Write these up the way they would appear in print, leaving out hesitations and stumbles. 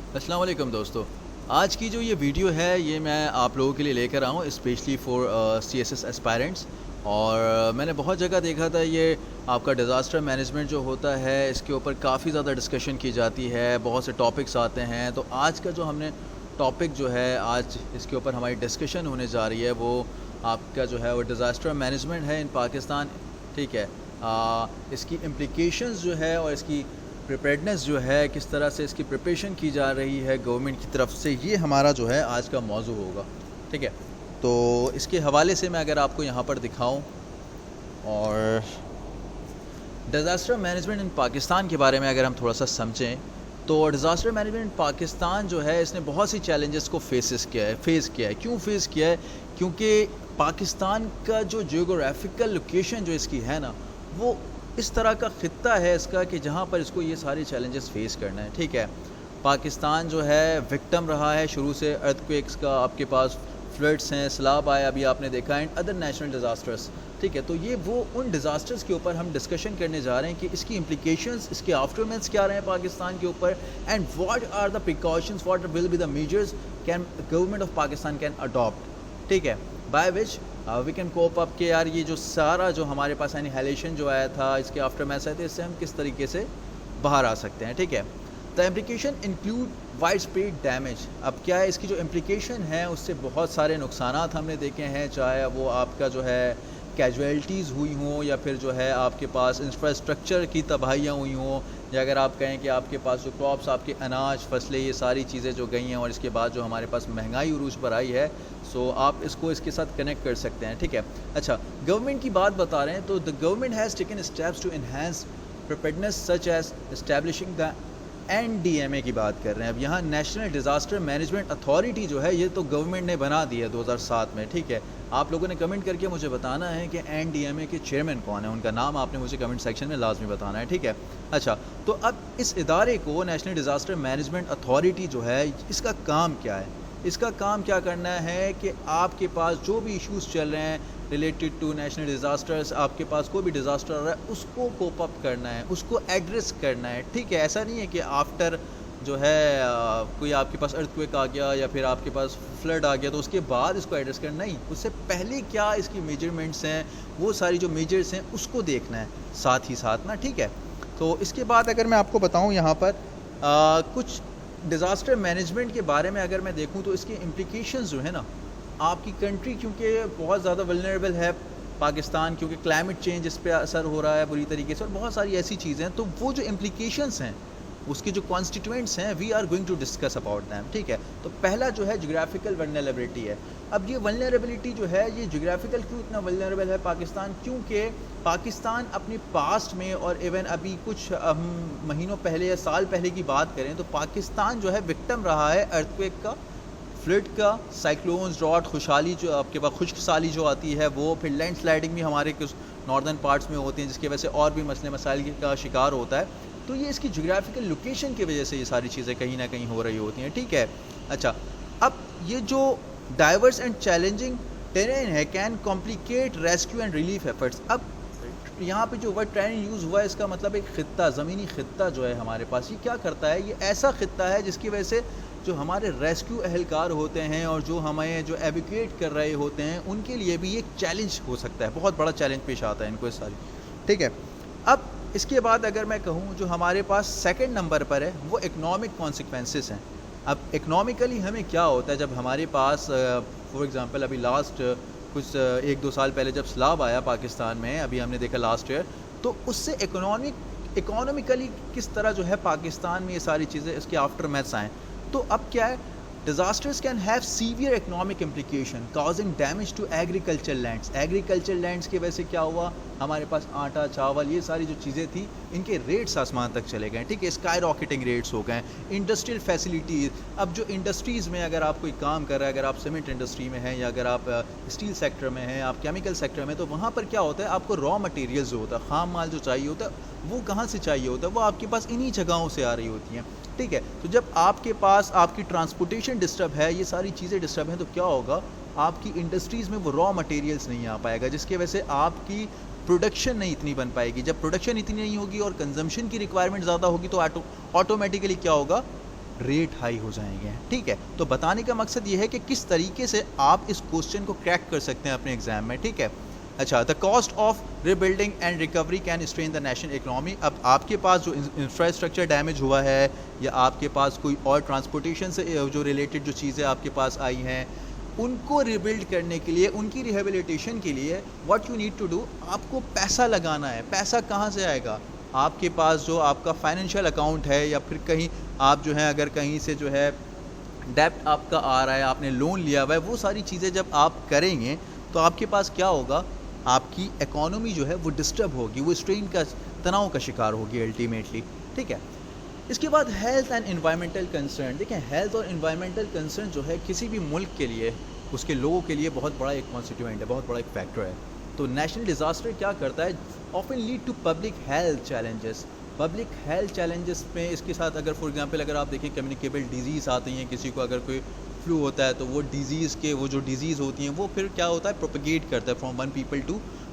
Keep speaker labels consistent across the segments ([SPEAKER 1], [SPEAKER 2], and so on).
[SPEAKER 1] السلام علیکم دوستو. آج کی جو یہ ویڈیو ہے یہ میں آپ لوگوں کے لیے لے کر آؤں especially for C S S aspirants. اور میں نے بہت جگہ دیکھا تھا یہ آپ کا ڈیزاسٹر مینجمنٹ جو ہوتا ہے اس کے اوپر کافی زیادہ ڈسکشن کی جاتی ہے, بہت سے ٹاپکس آتے ہیں. تو آج کا جو ہم نے ٹاپک جو ہے آج اس کے اوپر ہماری ڈسکشن ہونے جا رہی ہے وہ آپ کا جو ہے وہ ڈیزاسٹر مینجمنٹ ہے ان پاکستان. ٹھیک ہے, اس کی امپلیکیشنز جو ہے اور اس کی پریپیئرڈنس جو ہے کس طرح سے اس کی پریپریشن کی جا رہی ہے گورنمنٹ کی طرف سے, یہ ہمارا جو ہے آج کا موضوع ہوگا. ٹھیک ہے, تو اس کے حوالے سے میں اگر آپ کو یہاں پر دکھاؤں اور ڈیزاسٹر مینجمنٹ ان پاکستان کے بارے میں اگر ہم تھوڑا سا سمجھیں تو ڈیزاسٹر مینجمنٹ پاکستان جو ہے اس نے بہت سی چیلنجز کو فیس کیا ہے. کیوں فیس کیا ہے؟ کیونکہ پاکستان کا جو جیوگرافیکل لوکیشن جو اس کی ہے نا, وہ اس طرح کا خطہ ہے اس کا کہ جہاں پر اس کو یہ سارے چیلنجز فیس کرنا ہے. ٹھیک ہے, پاکستان جو ہے وکٹم رہا ہے شروع سے ارتھ کویکس کا, آپ کے پاس فلڈس ہیں, سیلاب آیا ابھی آپ نے دیکھا, اینڈ ادر نیچرل ڈیزاسٹرس. ٹھیک ہے, تو یہ وہ ان ڈیزاسٹرس کے اوپر ہم ڈسکشن کرنے جا رہے ہیں کہ اس کی امپلیکیشنز, اس کے آفٹر مینس کیا رہے ہیں پاکستان کے اوپر, and what are the precautions, what will be the measures can government of Pakistan can adopt. ٹھیک ہے, by which we can cope اپ کہ یار یہ جو سارا جو ہمارے پاس انہیلیشن جو آیا تھا, اس کے آفٹر میتھس آئے تھے, اس سے ہم کس طریقے سے باہر آ سکتے ہیں. ٹھیک ہے, the implication include widespread damage. اب کیا ہے اس کی جو امپلیکیشن ہے اس سے بہت سارے نقصانات ہم نے دیکھے ہیں, چاہے وہ آپ کا جو ہے کیجویلٹیز ہوئی ہوں یا پھر جو ہے آپ کے پاس انفراسٹرکچر کی تباہیاں ہوئی ہوں, یا اگر آپ کہیں کہ آپ کے پاس جو کراپس, آپ کے اناج, فصلیں, یہ ساری چیزیں جو گئی ہیں, اور اس کے بعد جو ہمارے پاس مہنگائی عروج پر آئی ہے, سو آپ اس کو اس کے ساتھ کنیکٹ کر سکتے ہیں. ٹھیک ہے, اچھا گورنمنٹ کی بات بتا رہے ہیں تو the government has taken steps to enhance preparedness such as establishing the NDMA کی بات کر رہے ہیں. اب یہاں نیشنل ڈیزاسٹر مینجمنٹ اتھارٹی جو ہے یہ تو گورنمنٹ نے بنا دی ہے 2007 میں. ٹھیک ہے, آپ لوگوں نے کمنٹ کر کے مجھے بتانا ہے کہ NDMA کے چیئرمین کون ہیں, ان کا نام آپ نے مجھے کمنٹ سیکشن میں لازمی بتانا ہے. ٹھیک ہے, اچھا تو اب اس ادارے کو نیشنل ڈیزاسٹر مینجمنٹ اتھارٹی جو ہے اس کا کام کیا ہے؟ اس کا کام کیا کرنا ہے کہ آپ کے پاس جو بھی ایشوز چل رہے ہیں ریلیٹڈ ٹو نیشنل ڈیزاسٹرز, آپ کے پاس کوئی بھی ڈیزاسٹر آ رہا ہے اس کو کوپ اپ کرنا ہے, اس کو ایڈریس کرنا ہے. ٹھیک ہے, ایسا نہیں ہے کہ آفٹر جو ہے کوئی آپ کے پاس ارتھ کویک آ گیا یا پھر آپ کے پاس فلڈ آ گیا تو اس کے بعد اس کو ایڈریس کرنا. نہیں, اس سے پہلے کیا اس کی میجرمنٹس ہیں, وہ ساری جو میجرز ہیں اس کو دیکھنا ہے ساتھ ہی ساتھ نا. ٹھیک ہے, تو اس کے بعد اگر میں آپ کو بتاؤں یہاں پر کچھ ڈیزاسٹر مینجمنٹ کے بارے میں اگر میں دیکھوں تو اس کی امپلیکیشنز جو ہے نا, آپ کی کنٹری کیونکہ بہت زیادہ ولنریبل ہے پاکستان, کیونکہ کلائمیٹ چینج اس پہ اثر ہو رہا ہے بری طریقے سے, اور بہت ساری ایسی چیزیں ہیں, تو وہ جو امپلیکیشنز ہیں اس کے جو کانسٹیٹوئنٹس ہیں we are going to discuss about them. ٹھیک ہے, تو پہلا جو ہے جغرافیکل ولنریبلٹی ہے. اب یہ ولنریبلٹی جو ہے یہ جغرافیکل کیوں اتنا ولنریبل ہے پاکستان؟ کیونکہ پاکستان اپنی پاسٹ میں اور ایون ابھی کچھ مہینوں پہلے یا سال پہلے کی بات کریں تو پاکستان جو ہے وکٹم رہا ہے ارتھ کویک کا, فلڈ کا, سائیکلونز, ڈراٹ, خوشحالی جو آپ کے پاس خشک سالی جو آتی ہے وہ, پھر لینڈ سلائڈنگ بھی ہمارے کچھ ناردرن پارٹس میں ہوتی ہیں جس کی وجہ سے اور بھی مسئلے مسائل کا شکار ہوتا ہے. تو یہ اس کی جغرافیکل لوکیشن کی وجہ سے یہ ساری چیزیں کہیں نہ کہیں ہو رہی ہوتی ہیں. ٹھیک ہے, اچھا اب یہ جو ڈائیورس اینڈ چیلنجنگ ٹیرین ہے can complicate rescue and relief efforts. اب یہاں پہ جو ورڈ ٹرین یوز ہوا ہے اس کا مطلب ایک خطہ, زمینی خطہ جو ہے ہمارے پاس, یہ کیا کرتا ہے؟ یہ ایسا خطہ ہے جس کی وجہ سے جو ہمارے ریسکیو اہلکار ہوتے ہیں اور جو ہمیں جو ایویکویٹ کر رہے ہوتے ہیں ان کے لیے بھی ایک چیلنج ہو سکتا ہے, بہت بڑا چیلنج پیش آتا ہے ان کو یہ ساری. ٹھیک ہے, اب اس کے بعد اگر میں کہوں جو ہمارے پاس سیکنڈ نمبر پر ہے وہ اکنامک کانسیکوینسز ہیں. اب اکنامکلی ہمیں کیا ہوتا ہے جب ہمارے پاس فار ایگزامپل ابھی لاسٹ کچھ 1-2 سال پہلے جب سیلاب آیا پاکستان میں, ابھی ہم نے دیکھا لاسٹ ایئر, تو اس سے اکنامکلی کس طرح جو ہے پاکستان میں یہ ساری چیزیں اس کے آفٹر میتھس آئیں. تو اب کیا ہے, disasters can have severe economic implication causing damage to agriculture lands. Agriculture lands کی وجہ سے کیا ہوا, ہمارے پاس آٹا, چاول, یہ ساری جو چیزیں تھیں ان کے ریٹس آسمان تک چلے گئے. ٹھیک ہے, اسکائی راکٹنگ ریٹس ہو گئے. انڈسٹریل فیسلٹیز, اب جو انڈسٹریز میں اگر آپ کوئی کام کر رہے ہیں, اگر آپ سیمنٹ انڈسٹری میں ہیں یا اگر آپ اسٹیل سیکٹر میں ہیں, آپ کیمیکل سیکٹر میں, تو وہاں پر کیا ہوتا ہے, آپ کو را مٹیریلز جو ہوتا ہے, خام مال جو چاہیے ہوتا ہے, وہ کہاں سے چاہیے ہوتا ہے؟ وہ آپ کے پاس انہی جگہوں سے آ رہی ہوتی ہیں. ٹھیک ہے, تو جب آپ کے پاس آپ کی ٹرانسپورٹیشن ڈسٹرب ہے, یہ ساری چیزیں ڈسٹرب ہیں, تو کیا ہوگا, آپ کی انڈسٹریز میں وہ را مٹیریلز نہیں آ پائے گا, جس کی وجہ سے آپ کی پروڈکشن نہیں اتنی بن پائے گی. جب پروڈکشن اتنی نہیں ہوگی اور کنزمپشن کی ریکوائرمنٹ زیادہ ہوگی تو آٹومیٹیکلی کیا ہوگا, ریٹ ہائی ہو جائیں گے. ٹھیک ہے, تو بتانے کا مقصد یہ ہے کہ کس طریقے سے آپ اس کوشچن کو کریک کر سکتے ہیں اپنے ایگزام میں. ٹھیک ہے, اچھا, the cost of rebuilding and recovery can strain the national economy. اب آپ کے پاس جو انفراسٹرکچر ڈیمیج ہوا ہے یا آپ کے پاس کوئی اور ٹرانسپورٹیشن سے جو ریلیٹڈ جو چیزیں آپ کے پاس آئی ہیں, ان کو ریبلڈ کرنے کے لیے, ان کی ریہیبلیٹیشن کے لیے what you need to do, آپ کو پیسہ لگانا ہے. پیسہ کہاں سے آئے گا؟ آپ کے پاس جو آپ کا فائنینشیل اکاؤنٹ ہے, یا پھر کہیں آپ جو ہے اگر کہیں سے جو ہے ڈیپٹ آپ کا آ رہا ہے, آپ نے لون لیا ہوا ہے, وہ ساری چیزیں جب آپ کریں گے تو آپ کے پاس کیا ہوگا, آپ کی اکانومی جو ہے وہ ڈسٹرب ہوگی, وہ اسٹرین کا, تناؤ کا شکار ہوگی الٹیمیٹلی. ٹھیک ہے, اس کے بعد ہیلتھ اینڈ انوائرمنٹل کنسرن. دیکھیں, ہیلتھ اور انوائرمنٹل کنسرن جو ہے کسی بھی ملک کے لیے, اس کے لوگوں کے لیے بہت بڑا ایک کانسٹیٹیوئنٹ ہے, بہت بڑا ایک فیکٹر ہے. تو نیشنل ڈیزاسٹر کیا کرتا ہے, often lead to public health challenges. Public health challenges میں اس کے ساتھ اگر فار ایگزامپل اگر آپ دیکھیں کمیونیکیبل ڈیزیز آتی ہیں, کسی کو اگر کوئی فلو ہوتا ہے تو وہ ڈیزیز کے, وہ جو ڈیزیز ہوتی ہیں وہ پھر کیا ہوتا ہے, پروپیگیٹ کرتا ہے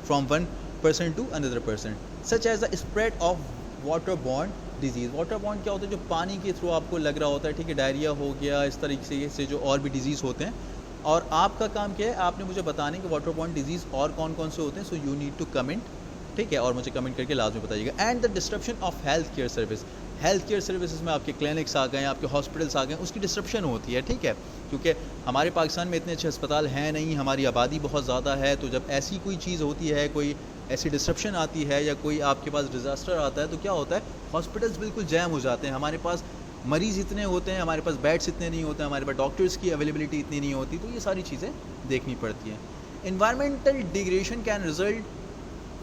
[SPEAKER 1] from one person to another person, such as the spread of water borne disease. Water borne کیا ہوتا ہے, جو پانی کے تھرو آپ کو لگ رہا ہوتا ہے. ٹھیک ہے, ڈائریا ہو گیا, اس طریقے سے جو اور بھی ڈیزیز ہوتے ہیں, اور آپ کا کام کیا ہے, آپ نے مجھے بتانے کہ واٹر بورن ڈیزیز اور کون کون سے ہوتے ہیں. So you need to comment. ٹھیک ہے, اور مجھے کمنٹ کر کے لازمی بتائیے گا. And the disruption of health care service. Health care services میں آپ کے کلینکس آ گئے ہیں, آپ کے ہاسپٹلس آ گئے ہیں, اس کی ڈسٹرپشن ہوتی ہے. ٹھیک ہے, کیونکہ ہمارے پاکستان میں اتنے اچھے اسپتال ہیں نہیں, ہماری آبادی بہت زیادہ ہے. تو جب ایسی کوئی چیز ہوتی ہے, کوئی ایسی ڈسٹرپشن آتی ہے, یا کوئی آپ کے پاس ڈیزاسٹر آتا ہے, تو کیا ہوتا ہے, ہاسپٹلس بالکل جیم ہو جاتے ہیں. ہمارے پاس مریض اتنے ہوتے ہیں, ہمارے پاس بیڈس اتنے نہیں ہوتے ہیں, ہمارے پاس ڈاکٹرس کی اویلیبلٹی اتنی نہیں ہوتی. تو یہ ساری چیزیں دیکھنی پڑتی ہیں. Environmental degradation can result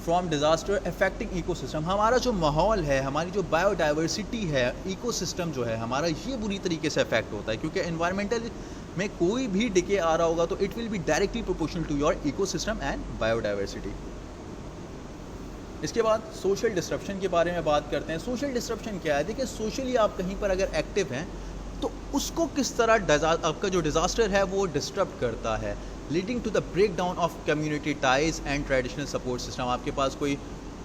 [SPEAKER 1] from disaster affecting ecosystem. ہمارا جو ماحول ہے, ہماری جو بایو ڈائیورسٹی ہے, ایکو سسٹم جو ہے ہمارا, یہ بری طریقے سے افیکٹ ہوتا ہے. کیونکہ انوائرمنٹل میں کوئی بھی ڈکے آ رہا ہوگا تو it will be directly proportional to your ecosystem and biodiversity. اس کے بعد سوشل ڈسٹرپشن کے بارے میں بات کرتے ہیں. سوشل ڈسٹرپشن کیا ہے؟ دیکھیں, سوشلی آپ کہیں پر اگر ایکٹیو ہیں تو اس کو کس طرح آپ کا جو ڈیزاسٹر ہے وہ ڈسٹرب کرتا ہے, leading to the breakdown of community ties and traditional support system. آپ کے پاس کوئی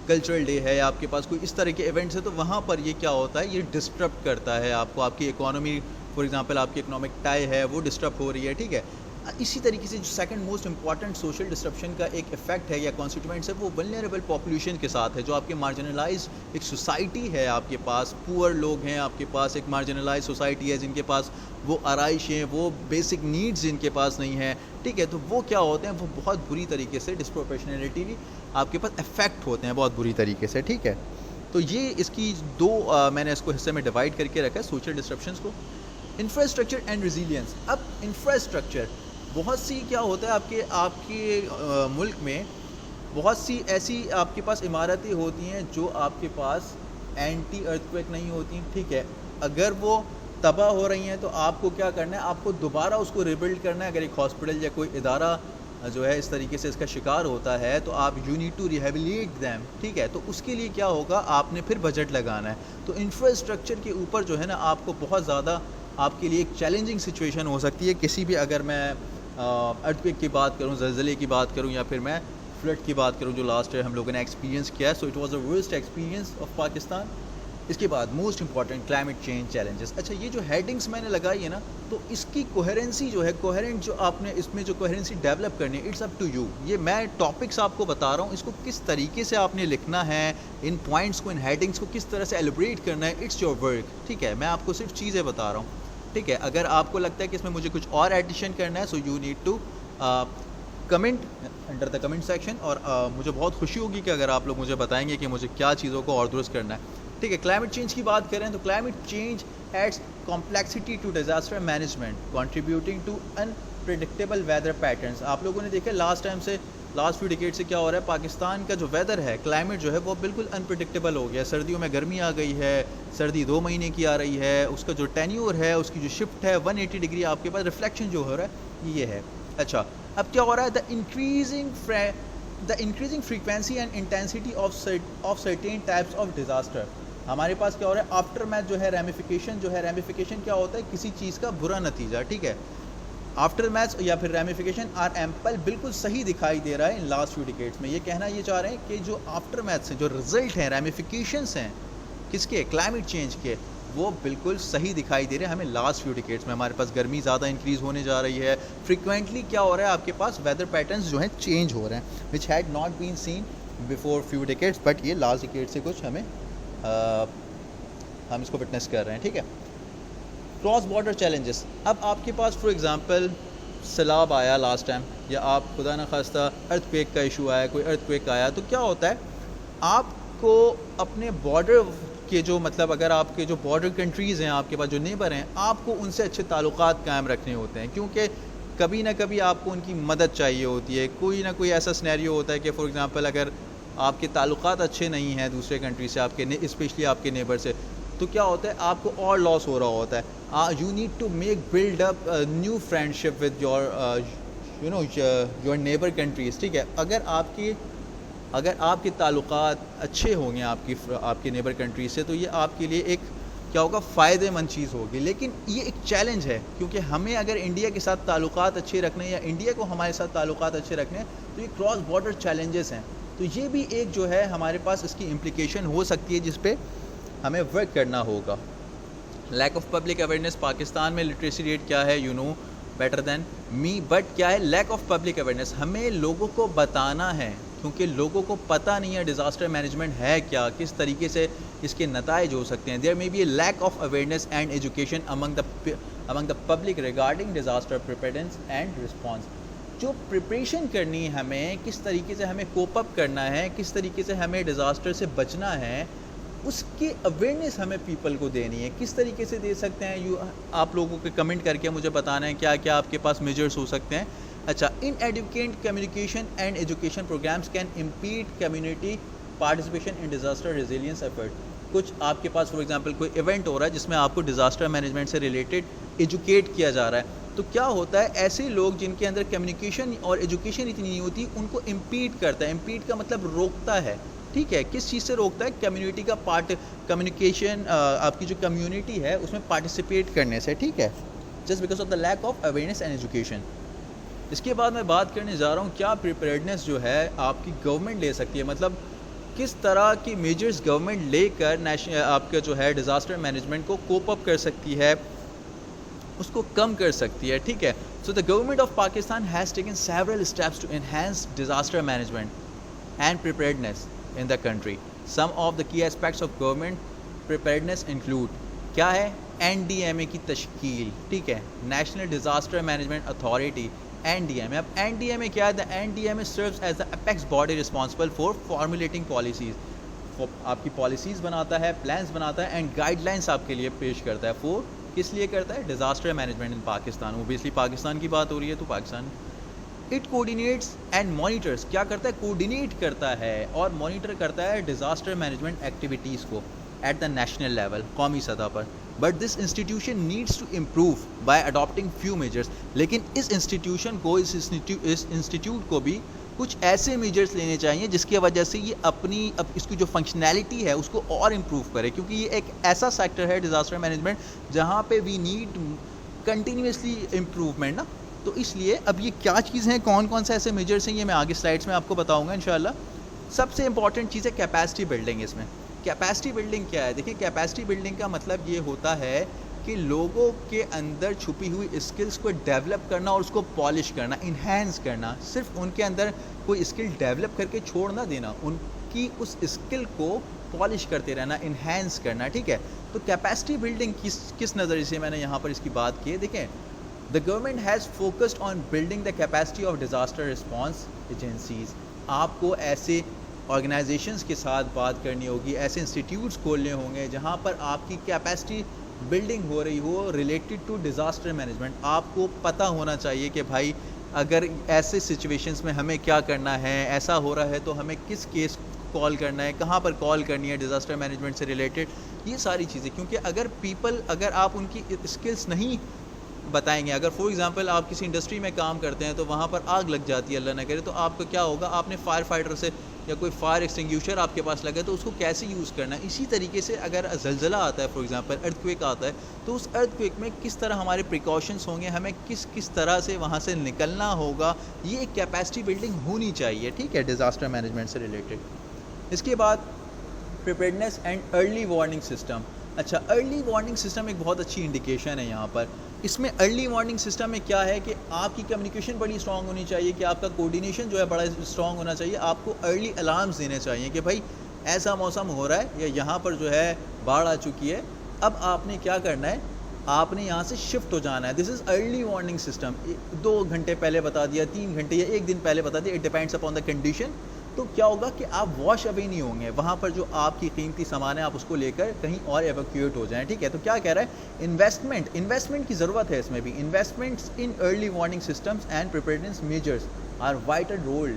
[SPEAKER 1] کلچرل ڈے ہے, آپ کے پاس کوئی اس طرح کے ایونٹس ہے, تو وہاں پر یہ کیا ہوتا ہے, یہ ڈسٹرب کرتا ہے آپ کو. آپ کی اکانومی, فار ایگزامپل آپ کی اکنامک ٹائی ہے وہ ڈسٹرب ہو رہی ہے. ٹھیک ہے, اسی طریقے سے جو second most important social disruption کا ایک افیکٹ ہے یا کانسٹیٹوئنٹس ہے, وہ ولنریبل پاپولیشن کے ساتھ ہے. جو آپ کے مارجنلائز ایک سوسائٹی ہے, آپ کے پاس پور لوگ ہیں, آپ کے پاس ایک مارجنلائز سوسائٹی ہے جن کے پاس وہ آرائش ہیں, وہ بیسک نیڈز جن کے پاس نہیں ہیں. ٹھیک ہے, تو وہ کیا ہوتے ہیں, وہ بہت بری طریقے سے ڈسپروپورشنلٹی آپ کے پاس افیکٹ ہوتے ہیں بہت بری طریقے سے. ٹھیک ہے, تو یہ اس کی دو میں نے اس کو حصے میں ڈیوائڈ کر کے رکھا ہے سوشل ڈسٹرپشنس کو. Infrastructure and resilience. اب انفراسٹرکچر, بہت سی کیا ہوتا ہے آپ کے ملک میں بہت سی ایسی آپ کے پاس عمارتیں ہوتی ہیں جو آپ کے پاس اینٹی ارتھ نہیں ہوتی. ٹھیک ہے, اگر وہ تباہ ہو رہی ہیں تو آپ کو کیا کرنا ہے, آپ کو دوبارہ اس کو ریبلڈ کرنا ہے. اگر ایک ہاسپٹل یا کوئی ادارہ جو ہے اس طریقے سے اس کا شکار ہوتا ہے تو آپ یو نیڈ ٹو ریہیبلیٹ دیم. ٹھیک ہے, تو اس کے لیے کیا ہوگا, آپ نے پھر بجٹ لگانا ہے. تو انفراسٹرکچر کے اوپر جو ہے نا, آپ کو بہت زیادہ آپ کے لیے ایک چیلنجنگ سچویشن ہو سکتی ہے. کسی بھی, اگر میں ارتھ کی بات کروں, زلزلے کی بات کروں, یا پھر میں فلڈ کی بات کروں جو لاسٹ ایئر ہم لوگوں نے ایکسپیرینس کیا ہے, so it was the worst experience of Pakistan. اس کے بعد most important climate change challenges. اچھا, یہ جو ہیڈنگس میں نے لگائی ہے نا, تو اس کی کوہرنسی جو ہے, کوہرنٹ جو آپ نے اس میں جو کوہرنسی ڈیولپ کرنی ہے, اٹس اپ ٹو یو. یہ میں ٹاپکس آپ کو بتا رہا ہوں, اس کو کس طریقے سے آپ نے لکھنا ہے, ان پوائنٹس کو, ان ہیڈنگس کو کس طرح سے ایلیبریٹ کرنا ہے, اٹس یور ورک. ٹھیک ہے, میں آپ کو صرف چیزیں بتا رہا ہوں. ٹھیک ہے, اگر آپ کو لگتا ہے کہ اس میں مجھے کچھ اور ایڈیشن کرنا ہے, so you need to comment under the comment section. اور مجھے بہت خوشی ہوگی کہ اگر آپ لوگ مجھے بتائیں گے کہ مجھے کیا چیزوں کو اور درست کرنا ہے. ٹھیک ہے, کلائمیٹ چینج کی بات کریں تو climate change adds complexity to disaster management, contributing to unpredictable weather patterns. آپ لوگوں نے دیکھا لاسٹ فیو ڈیکیڈ سے کیا ہو رہا ہے, پاکستان کا جو ویدر ہے, کلائمیٹ جو ہے وہ بالکل انپریڈکٹیبل ہو گیا. سردیوں میں گرمی آ گئی ہے, سردی 2 مہینے کی آ رہی ہے, اس کا جو ٹینیور ہے, اس کی جو شفٹ ہے 180 ڈگری آپ کے پاس ریفلیکشن جو ہو رہا ہے یہ ہے. اچھا, اب کیا ہو رہا ہے, the increasing frequency and intensity of certain types of disaster. ہمارے پاس کیا ہو رہا ہے, آفٹر میتھ جو ہے, ریمیفیکیشن کیا ہوتا ہے, کسی چیز کا برا نتیجہ. ٹھیک ہے, آفٹر میتھس یا پھر ریمیفیکیشن آر ایمپل, بالکل صحیح دکھائی دے رہا ہے ان لاسٹ فیو ڈیکیڈس میں. یہ کہنا یہ چاہ رہے ہیں کہ جو آفٹر میتھس ہیں, جو رزلٹ ہیں, ریمیفیکیشنس ہیں کس کے, کلائمیٹ چینج کے, وہ بالکل صحیح دکھائی دے رہے ہیں ہمیں لاسٹ فیو ڈیکیڈس میں. ہمارے پاس گرمی زیادہ انکریز ہونے جا رہی ہے. فریکوینٹلی کیا ہو رہا ہے آپ کے پاس ویدر پیٹرنس جو ہیں چینج ہو رہے ہیں which had not been seen before few decades, but یہ لاسٹ ڈیکیڈ سے کچھ ہم اس کو وٹنس کر رہے ہیں. ٹھیک ہے, کراس بارڈر چیلنجز. اب آپ کے پاس فار ایگزامپل سیلاب آیا لاسٹ ٹائم, یا آپ خدا نخواستہ ارتھ کویک کا ایشو آیا, کوئی ارتھ کویک آیا, تو کیا ہوتا ہے آپ کو اپنے بارڈر کے جو مطلب اگر آپ کے جو بارڈر کنٹریز ہیں, آپ کے پاس جو نیبر ہیں, آپ کو ان سے اچھے تعلقات قائم رکھنے ہوتے ہیں, کیونکہ کبھی نہ کبھی آپ کو ان کی مدد چاہیے ہوتی ہے. کوئی نہ کوئی ایسا سینیریو ہوتا ہے کہ فار ایگزامپل اگر آپ کے تعلقات اچھے نہیں ہیں دوسرے کنٹری سے, آپ کے اسپیشلی آپ کے نیبر سے, تو کیا ہوتا ہے آپ کو اور لاس ہو رہا ہوتا ہے. You need to make build up new friendship with your neighbour countries. ٹھیک ہے, اگر آپ کے تعلقات اچھے ہوں گے آپ کے نیبر کنٹری سے, تو یہ آپ کے لیے ایک کیا ہوگا فائدہ مند چیز ہوگی. لیکن یہ ایک چیلنج ہے, کیونکہ ہمیں اگر انڈیا کے ساتھ تعلقات اچھے رکھنے ہیں یا انڈیا کو ہمارے ساتھ تعلقات اچھے رکھنے ہیں, تو یہ کراس بارڈر چیلنجز ہیں. تو یہ بھی ایک جو ہے ہمارے پاس اس کی امپلیکیشن ہو سکتی ہے جس پہ ہمیں ورک کرنا ہوگا. Lack of public awareness. Pakistan میں لٹریسی ریٹ کیا ہے, you know better than me, but کیا ہے لیک آف پبلک اویئرنیس. ہمیں لوگوں کو بتانا ہے, کیونکہ لوگوں کو پتہ نہیں ہے ڈیزاسٹر مینجمنٹ ہے کیا, کس طریقے سے اس کے نتائج ہو سکتے ہیں. There may be a lack of awareness and education among the public regarding disaster preparedness and response. جو پریپریشن کرنی ہے ہمیں, کس طریقے سے ہمیں کوپ اپ کرنا ہے, کس طریقے سے ہمیں ڈیزاسٹر سے بچنا ہے, اس کی اویئرنیس ہمیں پیپل کو دینی ہے. کس طریقے سے دے سکتے ہیں, آپ لوگوں کے کمنٹ کر کے مجھے بتانا ہے کیا کیا آپ کے پاس میجرز ہو سکتے ہیں. اچھا, inadequate communication and education programmes can impede community participation in disaster resilience effort. کچھ آپ کے پاس فار ایگزامپل کوئی ایونٹ ہو رہا ہے جس میں آپ کو ڈیزاسٹر مینجمنٹ سے ریلیٹڈ ایجوکیٹ کیا جا رہا ہے, تو کیا ہوتا ہے ایسے لوگ جن کے اندر کمیونیکیشن اور ایجوکیشن اتنی نہیں ہوتی, ان کو امپیڈ کرتا ہے. امپیڈ کا مطلب روکتا ہے. ٹھیک ہے, کس چیز سے روکتا ہے, کمیونٹی کا کمیونیکیشن, آپ کی جو کمیونٹی ہے اس میں پارٹیسپیٹ کرنے سے. ٹھیک ہے, just because of the lack of awareness and education. اس کے بعد میں بات کرنے جا رہا ہوں کیا پریپیئرڈنیس جو ہے آپ کی گورنمنٹ لے سکتی ہے, مطلب کس طرح کی میجرز گورنمنٹ لے کر آپ کا جو ہے ڈیزاسٹر مینجمنٹ کو کوپ اپ کر سکتی ہے, اس کو کم کر سکتی ہے. ٹھیک ہے, so the government of Pakistan has taken several steps to enhance disaster management and preparedness in the country. Some of the key aspects of government preparedness include کیا ہے, NDMA کی تشکیل. ٹھیک ہے, national disaster management authority, NDMA. اب NDMA کیا ہے, the NDMA serves as the apex body responsible for formulating policies. آپ کی پالیسیز بناتا ہے, پلانس بناتا ہے, اینڈ گائیڈ لائنس آپ کے لیے پیش کرتا ہے. فور کس لیے کرتا ہے, ڈیزاسٹر مینجمنٹ ان پاکستان. اوبیسلی پاکستان کی بات ہو رہی ہے تو Pakistan. It coordinates and monitors. کیا کرتا ہے, کوآرڈینیٹ کرتا ہے اور مانیٹر کرتا ہے ڈیزاسٹر مینجمنٹ ایکٹیویٹیز کو ایٹ دا نیشنل لیول, قومی سطح پر. But this institution needs to improve by adapting few measures. لیکن اس انسٹیٹیوشن کو, اس انسٹیٹیوٹ کو بھی کچھ ایسے میجرس لینے چاہیے جس کی وجہ سے یہ اس کی جو فنکشنالٹی ہے اس کو اور امپروو کرے, کیونکہ یہ ایک ایسا سیکٹر ہے ڈیزاسٹر مینجمنٹ جہاں پہ وی نیڈ کنٹینیوسلی امپروومنٹ نا. تو اس لیے اب یہ کیا چیز ہیں, کون کون سے ایسے میجرس ہیں, یہ میں آگے سلائڈس میں آپ کو بتاؤں گا انشاءاللہ. سب سے امپورٹنٹ چیز ہے کیپیسٹی بلڈنگ. اس میں کیپیسٹی بلڈنگ کیا ہے, دیکھیے کیپیسٹی بلڈنگ کا مطلب یہ ہوتا ہے کہ لوگوں کے اندر چھپی ہوئی اسکلس کو ڈیولپ کرنا اور اس کو پالش کرنا, انہینس کرنا. صرف ان کے اندر کوئی اسکل ڈیولپ کر کے چھوڑ نہ دینا, ان کی اس اسکل کو پالش کرتے رہنا, انہینس کرنا. ٹھیک ہے, تو کیپیسٹی بلڈنگ کس نظریے سے میں نے یہاں پر اس کی بات کی ہے. دیکھیں, the government has focused on building the capacity of disaster response agencies. آپ کو ایسے آرگنائزیشنز کے ساتھ بات کرنی ہوگی, ایسے انسٹیٹیوٹس کھولنے ہوں گے جہاں پر آپ کی کیپیسٹی بلڈنگ ہو رہی ہو ریلیٹڈ ٹو ڈیزاسٹر مینجمنٹ. آپ کو پتہ ہونا چاہیے کہ بھائی اگر ایسے سچویشنز میں ہمیں کیا کرنا ہے, ایسا ہو رہا ہے تو ہمیں کس کیس کال کرنا ہے, کہاں پر کال کرنی ہے ڈیزاسٹر مینجمنٹ سے ریلیٹڈ, یہ ساری چیزیں. کیونکہ اگر آپ ان کی اسکلس نہیں بتائیں گے, اگر فار ایگزامپل آپ کسی انڈسٹری میں کام کرتے ہیں تو وہاں پر آگ لگ جاتی ہے, اللہ نہ کرے, تو آپ کو کیا ہوگا, آپ نے فائر فائٹر سے یا کوئی فائر ایکسٹنگوشر آپ کے پاس لگا تو اس کو کیسے یوز کرنا ہے. اسی طریقے سے اگر زلزلہ آتا ہے, فار ایگزامپل ارتھ کویک آتا ہے, تو اس ارتھ کویک میں کس طرح ہمارے پریکاشنس ہوں گے, ہمیں کس طرح سے وہاں سے نکلنا ہوگا, یہ ایک کیپیسٹی بلڈنگ ہونی چاہیے. ٹھیک ہے, ڈیزاسٹر مینجمنٹ سے ریلیٹڈ. اس کے بعد پریپیئرڈنیس اینڈ ارلی وارننگ سسٹم. اچھا ارلی وارننگ سسٹم ایک بہت اچھی انڈیکیشن ہے یہاں پر. اس میں ارلی وارننگ سسٹم میں کیا ہے کہ آپ کی کمیونیکیشن بڑی اسٹرانگ ہونی چاہیے, کہ آپ کا کوآرڈینیشن جو ہے بڑا اسٹرانگ ہونا چاہیے. آپ کو ارلی الارمز دینے چاہیے کہ بھائی ایسا موسم ہو رہا ہے یا یہاں پر جو ہے باڑھ آ چکی ہے, اب آپ نے کیا کرنا ہے, آپ نے یہاں سے شفٹ ہو جانا ہے. دس از ارلی وارننگ سسٹم. 2 گھنٹے پہلے بتا دیا, 3 گھنٹے یا 1 دن پہلے بتا دیا, it depends upon the condition. تو کیا ہوگا کہ آپ واش اوے نہیں ہوں گے, وہاں پر جو آپ کی قیمتی سامان ہے آپ اس کو لے کر کہیں اور ایویکویٹ ہو جائیں. ٹھیک ہے, تو کیا کہہ رہا ہے, انویسٹمنٹ کی ضرورت ہے اس میں بھی. Investments in early warning systems and preparedness measures are vital role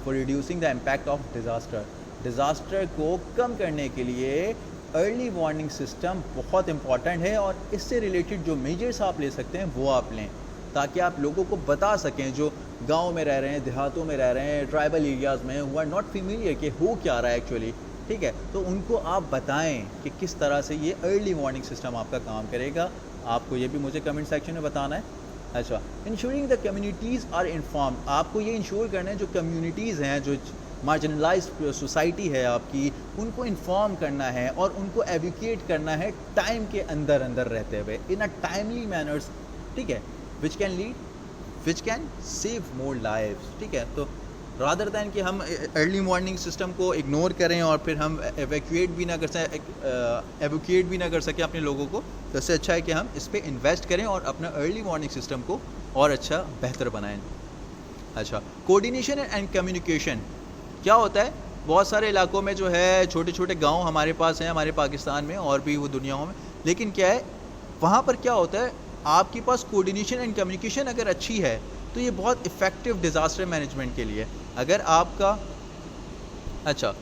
[SPEAKER 1] for reducing the impact of disaster. Disaster کو کم کرنے کے لیے ارلی وارننگ سسٹم بہت امپورٹنٹ ہے, اور اس سے ریلیٹڈ جو میجرز آپ لے سکتے ہیں وہ آپ لیں, تاکہ آپ لوگوں کو بتا سکیں جو گاؤں میں رہ رہے ہیں, دیہاتوں میں رہ رہے ہیں, ٹرائبل ایریاز میں, ہو آر ناٹ فیملیئر کہ ہو کیا رہا ہے ایکچولی. ٹھیک ہے, تو ان کو آپ بتائیں کہ کس طرح سے یہ ارلی وارننگ سسٹم آپ کا کام کرے گا. آپ کو یہ بھی مجھے کمنٹ سیکشن میں بتانا ہے. اچھا, ensuring the communities are informed. آپ کو یہ انشور کرنا ہے جو کمیونٹیز ہیں, جو مارجنلائزڈ سوسائٹی ہے آپ کی, ان کو انفارم کرنا ہے اور ان کو ایجوکیٹ کرنا ہے ٹائم کے اندر رہتے ہوئے, ان اے ٹائملی مینرز. ٹھیک ہے, which can save more lives. ٹھیک ہے, تو رادر دین کہ ہم ارلی وارننگ سسٹم کو اگنور کریں اور پھر ہم ایویکویٹ بھی نہ کر سکیں اپنے لوگوں کو, تو اس سے اچھا ہے کہ ہم اس پہ انویسٹ کریں اور اپنا ارلی وارننگ سسٹم کو اور اچھا بہتر بنائیں. اچھا, کوآرڈینیشن اینڈ کمیونیکیشن کیا ہوتا ہے. بہت سارے علاقوں میں جو ہے چھوٹے چھوٹے گاؤں ہمارے پاس ہیں, ہمارے پاکستان میں اور بھی وہ دنیاؤں میں, لیکن کیا ہے وہاں پر کیا ہوتا ہے, آپ کے پاس کوآرڈینیشن اینڈ کمیونیکیشن اگر اچھی ہے تو یہ بہت افیکٹو ڈیزاسٹر مینجمنٹ کے لیے. اگر آپ کا اچھا,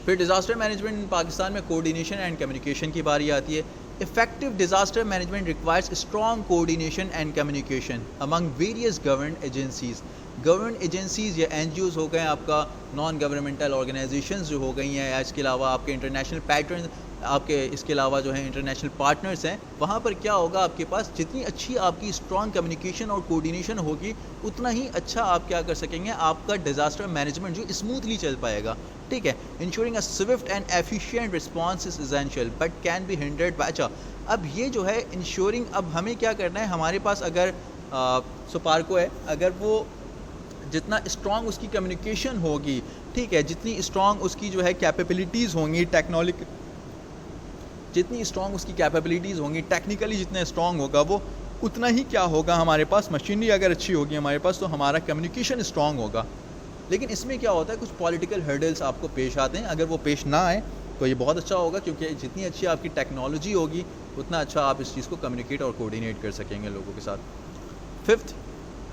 [SPEAKER 1] پھر ڈیزاسٹر مینجمنٹ پاکستان میں کوآرڈینیشن اینڈ کمیونیکیشن کی باری آتی ہے. Effective disaster management requires strong coordination and communication Umang various government agencies. Government agencies یا این جی اوز ہو گئے, آپ کا نان گورنمنٹل آرگنائزیشنز جو ہو گئی ہیں, اس کے علاوہ آپ کے انٹرنیشنل پیٹرن, آپ کے اس کے علاوہ جو ہیں انٹرنیشنل پارٹنرز ہیں, وہاں پر کیا ہوگا, آپ کے پاس جتنی اچھی آپ کی اسٹرانگ کمیونیکیشن اور کوآرڈینیشن ہوگی اتنا ہی اچھا آپ کیا کر سکیں گے, آپ کا ڈیزاسٹر مینجمنٹ جو اسموتھلی چل پائے گا. ٹھیک ہے, ensuring a swift and efficient response is essential but can be hindered by. اچھا, اب یہ جو ہے انشورنگ, اب ہمیں کیا کرنا ہے, ہمارے پاس اگر سپارکو ہے, اگر وہ جتنا اسٹرانگ اس کی کمیونیکیشن ہوگی, ٹھیک ہے, جتنی اسٹرانگ اس کی جو ہے کیپیبلٹیز ہوں گی جتنی اسٹرانگ اس کی کیپیبلٹیز ہوں گی, ٹیکنیکلی جتنا اسٹرانگ ہوگا وہ اتنا ہی کیا ہوگا, ہمارے پاس مشینری اگر اچھی ہوگی ہمارے پاس تو ہمارا کمیونیکیشن اسٹرانگ ہوگا. لیکن اس میں کیا ہوتا ہے, کچھ پولیٹیکل ہرڈلس آپ کو پیش آتے ہیں. اگر وہ پیش نہ آئیں تو یہ بہت اچھا ہوگا, کیونکہ جتنی اچھی آپ کی ٹیکنالوجی ہوگی اتنا اچھا آپ اس چیز کو کمیونیکیٹ اور کوآرڈینیٹ کر سکیں گے لوگوں کے ساتھ. 5th,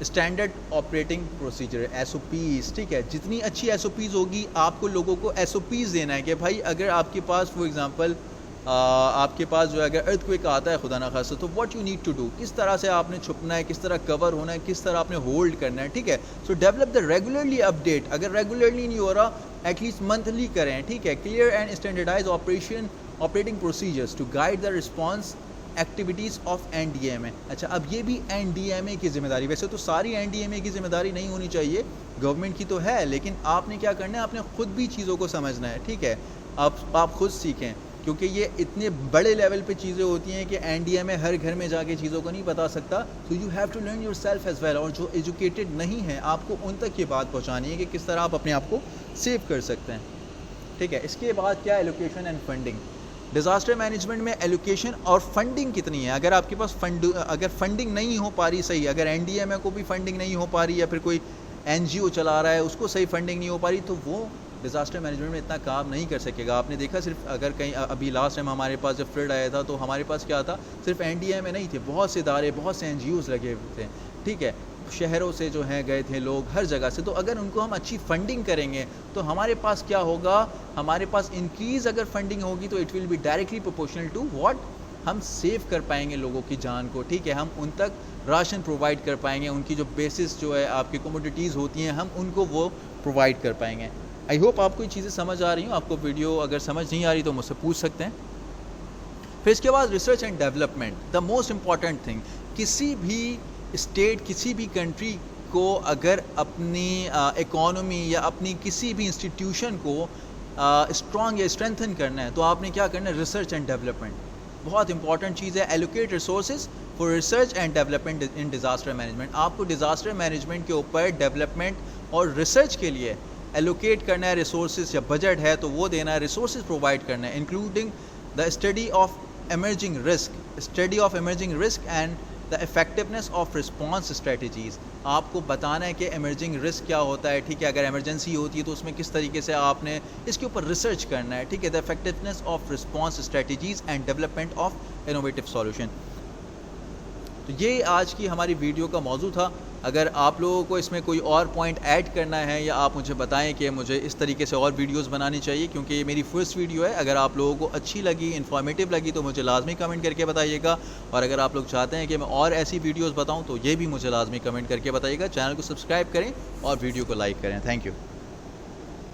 [SPEAKER 1] standard operating procedure, S O Ps. ٹھیک ہے, جتنی اچھی ایس او پیز ہوگی, آپ کو لوگوں کو ایس او پیز دینا ہے کہ بھائی اگر آپ کے پاس فار ایگزامپل آپ کے پاس جو ہے اگر ارتھ کوئک آتا ہے خدا نہ خواستہ, تو what you need to do, کس طرح سے آپ نے چھپنا ہے, کس طرح کور ہونا ہے, کس طرح آپ نے ہولڈ کرنا ہے. ٹھیک ہے, so develop the regularly update. اگر ریگولرلی نہیں ہو رہا, ایٹ لیسٹ منتھلی کریں. ٹھیک ہے, clear and standardise operating procedures to guide the response activities of N D M A. اچھا, اب یہ بھی این ڈی ایم اے کی ذمہ داری, ویسے تو ساری این ڈی ایم اے کی ذمہ داری نہیں ہونی چاہیے, گورنمنٹ کی تو ہے, لیکن آپ نے کیا کرنا ہے, آپ نے خود بھی چیزوں کو سمجھنا ہے. ٹھیک ہے, آپ خود سیکھیں, کیونکہ یہ اتنے بڑے لیول پہ چیزیں ہوتی ہیں کہ این ڈی ایم اے ہر گھر میں جا کے چیزوں کو نہیں بتا سکتا. So you have to learn yourself as well, اور جو ایجوکیٹڈ نہیں ہیں آپ کو ان تک یہ بات پہنچانی ہے کہ کس طرح آپ اپنے آپ کو سیو کر سکتے ہیں. ٹھیک ہے, اس کے بعد کیا, allocation and funding. Disaster management میں ایلوکیشن اور فنڈنگ کتنی ہے. اگر آپ کے پاس اگر فنڈنگ نہیں ہو پا رہی صحیح, اگر این ڈی ایم اے کو بھی فنڈنگ نہیں ہو پا رہی, یا پھر کوئی این جی او چلا رہا ہے اس کو صحیح فنڈنگ نہیں ہو پا رہی, تو وہ ڈیزاسٹر مینجمنٹ میں اتنا کام نہیں کر سکے گا. آپ نے دیکھا صرف اگر کہیں ابھی لاسٹ ٹائم ہمارے پاس جب فلڈ آیا تھا تو ہمارے پاس کیا تھا, صرف این ڈی ایم اے نہیں تھے, بہت سے ادارے, بہت سے این جی اوز لگے ہوئے تھے. ٹھیک ہے, شہروں سے جو ہیں گئے تھے لوگ, ہر جگہ سے. تو اگر ان کو ہم اچھی فنڈنگ کریں گے تو ہمارے پاس کیا ہوگا, ہمارے پاس انکریز اگر فنڈنگ ہوگی تو it will be directly proportional to what, ہم سیو کر پائیں گے لوگوں کی جان کو. ٹھیک ہے, ہم ان تک راشن پرووائڈ کر پائیں گے, ان کی جو بیسس جو ہے آپ کی کموڈیٹیز ہوتی ہیں, ہم ان کو وہ پرووائڈ کر پائیں گے. آئی ہوپ آپ کو یہ چیزیں سمجھ آ رہی ہوں. آپ کو ویڈیو اگر سمجھ نہیں آ رہی تو مجھ سے پوچھ سکتے ہیں. پھر اس کے بعد research and development, the most important thing. کسی بھی اسٹیٹ, کسی بھی کنٹری کو اگر اپنی اکانومی یا اپنی کسی بھی انسٹیٹیوشن کو اسٹرانگ یا اسٹرینتھن کرنا ہے تو آپ نے کیا کرنا ہے, ریسرچ اینڈ ڈیولپمنٹ. بہت امپورٹنٹ چیز ہے. Allocate resources for research and development in disaster management. آپ کو ڈیزاسٹر مینجمنٹ کے اوپر ڈیولپمنٹ اور ریسرچ کے لیے ایلوکیٹ کرنا ہے ریسورسز, یا بجٹ ہے تو وہ دینا ہے, ریسورسز پرووائڈ کرنا ہے, including the study of emerging risk and the effectiveness of response strategies. آپ کو بتانا ہے کہ ایمرجنگ رسک کیا ہوتا ہے, ٹھیک ہے, اگر ایمرجنسی ہوتی ہے تو اس میں کس طریقے سے آپ نے اس کے اوپر ریسرچ کرنا ہے, ٹھیک ہے, the effectiveness of response strategies and development of innovative solution. تو یہ آج کی ہماری ویڈیو کا موضوع تھا. اگر آپ لوگوں کو اس میں کوئی اور پوائنٹ ایڈ کرنا ہے, یا آپ مجھے بتائیں کہ مجھے اس طریقے سے اور ویڈیوز بنانی چاہیے, کیونکہ یہ میری فرسٹ ویڈیو ہے, اگر آپ لوگوں کو اچھی لگی, انفارمیٹیو لگی تو مجھے لازمی کمنٹ کر کے بتائیے گا. اور اگر آپ لوگ چاہتے ہیں کہ میں اور ایسی ویڈیوز بتاؤں تو یہ بھی مجھے لازمی کمنٹ کر کے بتائیے گا. چینل کو سبسکرائب کریں اور ویڈیو کو لائک کریں. Thank you.